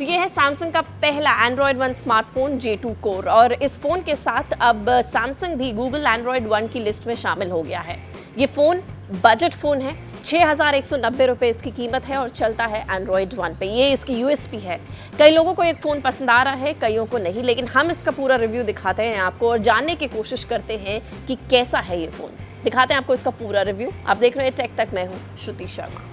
तो ये है सैमसंग का पहला एंड्रॉयड 1 स्मार्टफोन J2 कोर, और इस फोन के साथ अब सैमसंग भी गूगल एंड्रॉयड 1 की लिस्ट में शामिल हो गया है। ये फोन बजट फोन है, 6,190 रुपये इसकी कीमत है और चलता है एंड्रॉयड 1 पे। ये इसकी यूएसपी है। कई लोगों को एक फ़ोन पसंद आ रहा है, कईयों को नहीं, लेकिन हम इसका पूरा रिव्यू दिखाते हैं आपको और जानने की कोशिश करते हैं कि कैसा है ये फ़ोन। दिखाते हैं आपको इसका पूरा रिव्यू। आप देख रहे हैं टेक तक, मैं हूँ श्रुति शर्मा।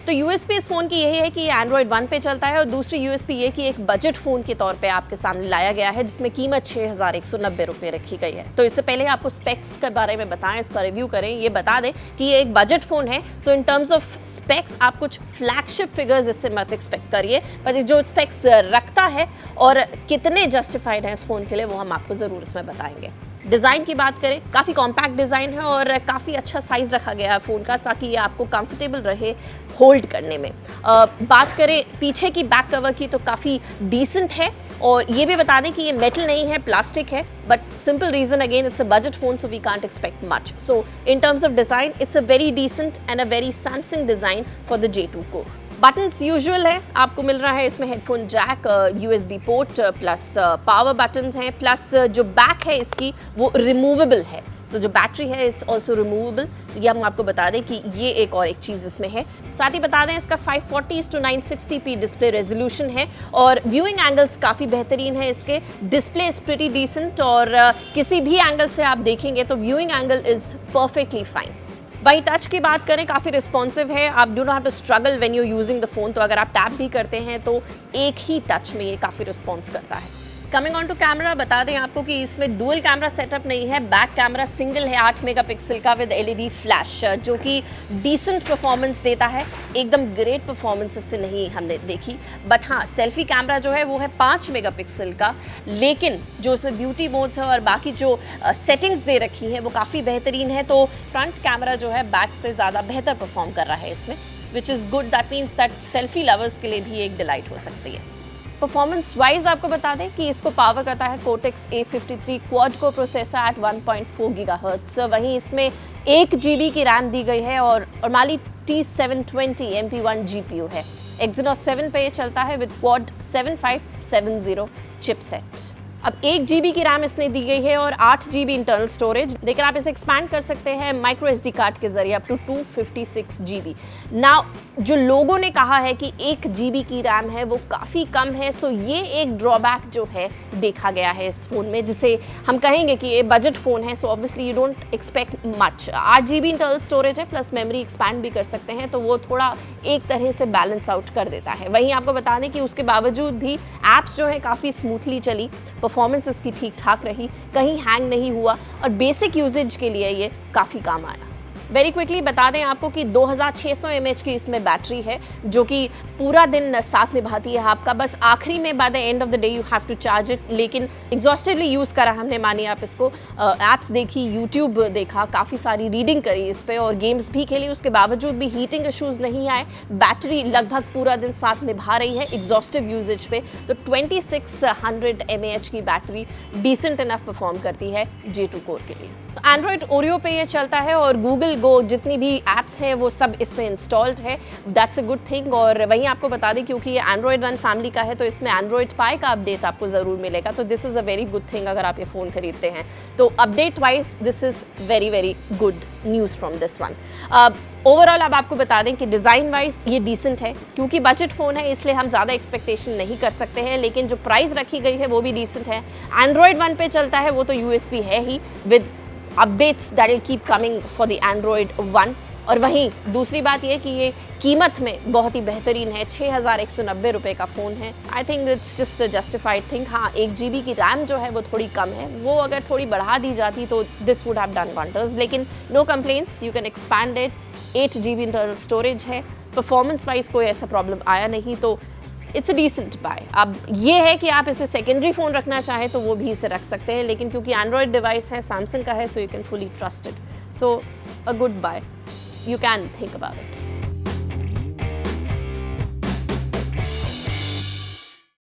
तो यूएसपी इस फ़ोन की यही है कि ये एंड्रॉयड 1 पे चलता है, और दूसरी यूएसपी ये कि एक बजट फ़ोन के तौर पे आपके सामने लाया गया है, जिसमें कीमत 6,190 रुपये रखी गई है। तो इससे पहले आपको स्पेक्स के बारे में बताएं, इसका रिव्यू करें, ये बता दें कि ये एक बजट फ़ोन है। सो इन टर्म्स ऑफ स्पेक्स आप कुछ फ्लैगशिप फिगर्स इससे मत एक्सपेक्ट करिए, पर जो स्पेक्स रखता है और कितने जस्टिफाइड हैं इस फ़ोन के लिए, वो हम आपको ज़रूर इसमें बताएंगे। डिज़ाइन की बात करें, काफ़ी कॉम्पैक्ट डिज़ाइन है और काफ़ी अच्छा साइज़ रखा गया है फ़ोन का, ताकि ये आपको कंफर्टेबल रहे होल्ड करने में। बात करें पीछे की बैक कवर की, तो काफ़ी डिसेंट है, और ये भी बता दें कि ये मेटल नहीं है, प्लास्टिक है, but simple reason again, it's a budget phone, so we can't expect much. So in terms of design it's a very decent and a very Samsung design for the J2 core. Buttons usual है, आपको मिल रहा है इसमें headphone jack, USB port, plus power buttons हैं, plus जो back है इसकी वो रिमूवेबल है, तो जो बैटरी है इट्स ऑल्सो रिमूवेबल। तो ये हम आपको बता दें कि ये एक और एक चीज़ इसमें है। साथ ही बता दें इसका 540x960p डिस्प्ले रेजोल्यूशन है, और व्यूइंग एंगल्स काफ़ी बेहतरीन है इसके। डिस्प्ले इज़ प्रीटी डिसेंट, और किसी भी एंगल से आप देखेंगे तो viewing angle is perfectly fine. वही टच की बात करें, काफ़ी रिस्पॉन्सिव है, आप do not have to struggle when you using the phone. तो अगर आप टैप भी करते हैं तो एक ही टच में ये काफ़ी रिस्पॉन्स करता है। कमिंग ऑन टू कैमरा, बता दें आपको कि इसमें डुअल कैमरा सेटअप नहीं है, बैक कैमरा सिंगल है 8 मेगापिक्सल का विद LED फ्लैश, जो कि डिसेंट परफॉर्मेंस देता है। एकदम ग्रेट परफॉर्मेंस इससे नहीं हमने देखी, बट हाँ सेल्फी कैमरा जो है वो है 5 मेगापिक्सल का, लेकिन जो इसमें ब्यूटी मोड्स है और बाकी जो सेटिंग्स दे रखी हैं वो काफ़ी बेहतरीन है। तो फ्रंट कैमरा जो है बैक से ज़्यादा बेहतर परफॉर्म कर रहा है इसमें, which is good. That means that selfie lovers के लिए भी एक डिलाइट हो सकती है। परफॉर्मेंस वाइज आपको बता दें कि इसको पावर करता है Cortex A53 quad core processor at 1.4 GHz। वहीं इसमें 1 GB की रैम दी गई है, और Mali T720 MP1 GPU है। EXYNOS 7 पे ये चलता है विद क्वाड 7570 चिपसेट। अब 1 GB की रैम इसने दी गई है और 8 GB इंटरनल स्टोरेज, लेकिन आप इसे एक्सपैंड कर सकते हैं माइक्रो SD कार्ड के जरिए अप टू 256 GB। नाउ जो लोगों ने कहा है कि 1 GB की रैम है वो काफ़ी कम है, सो ये एक ड्रॉबैक जो है देखा गया है इस फ़ोन में, जिसे हम कहेंगे कि ये बजट फ़ोन है, so obviously you don't expect much. 8 GB internal storage है, प्लस मेमोरी एक्सपैंड भी कर सकते हैं, तो वो थोड़ा एक तरह से बैलेंस आउट कर देता है। वहीं आपको बता दें कि उसके बावजूद भी ऐप्स जो है काफ़ी स्मूथली चली, परफॉर्मेंस इसकी ठीक ठाक रही, कहीं हैंग नहीं हुआ, और बेसिक यूजेज के लिए ये काफ़ी काम आया। वेरी क्विकली बता दें आपको कि 2600 mAh की इसमें बैटरी है, जो कि पूरा दिन साथ निभाती है आपका। बस आखिरी में by the end of the day you have to charge it, लेकिन एग्जॉस्टिवली यूज़ करा हमने, मानिए आप इसको, ऐप्स देखी, यूट्यूब देखा, काफ़ी सारी रीडिंग करी इस पर, और गेम्स भी खेली, उसके बावजूद भी हीटिंग इशूज़ नहीं आए। बैटरी लगभग पूरा दिन साथ निभा रही है एग्जॉस्टिव यूजेज पे। तो 2600 mAh की बैटरी डिसेंट इनफ परफॉर्म करती है J2 कोर के लिए। एंड्रॉयड OREO पे ये चलता है, और गूगल गो जितनी भी ऐप्स हैं वो सब इस पे इंस्टॉल्ड है, दैट्स अ गुड थिंग। और वहीं आपको बता दें क्योंकि ये एंड्रॉयड 1 फैमिली का है, तो इसमें एंड्रॉयड पाई का अपडेट आपको ज़रूर मिलेगा, तो this is a very good thing अगर आप ये फ़ोन खरीदते हैं। तो update wise this is very very good news from this one. Overall अब आपको बता दें कि डिज़ाइन वाइज ये डिसेंट है, क्योंकि बजट फ़ोन है इसलिए हम ज़्यादा एक्सपेक्टेशन नहीं कर सकते हैं, लेकिन जो प्राइस रखी गई है वो भी डिसेंट है। एंड्रॉयड 1 पे चलता है, वो तो USB है ही, with updates that will keep coming for the Android 1। और वहीं दूसरी बात ये कि ये कीमत में बहुत ही बेहतरीन है, 6,190 रुपये का फ़ोन है। I think it's just a justified thing. हाँ 1 GB की रैम जो है वो थोड़ी कम है, वो अगर थोड़ी बढ़ा दी जाती तो this would have done wonders, लेकिन no complaints, you can expand it. 8 GB internal storage है, परफॉर्मेंस वाइज कोई ऐसा प्रॉब्लम आया नहीं, तो इट्स अ डिसेंट बाय। अब ये है कि आप इसे सेकेंडरी फ़ोन रखना चाहें तो वो भी इसे रख सकते हैं, लेकिन क्योंकि एंड्रॉयड डिवाइस है, सैमसंग का है, so you can fully trust it, so a good buy, you can think about it.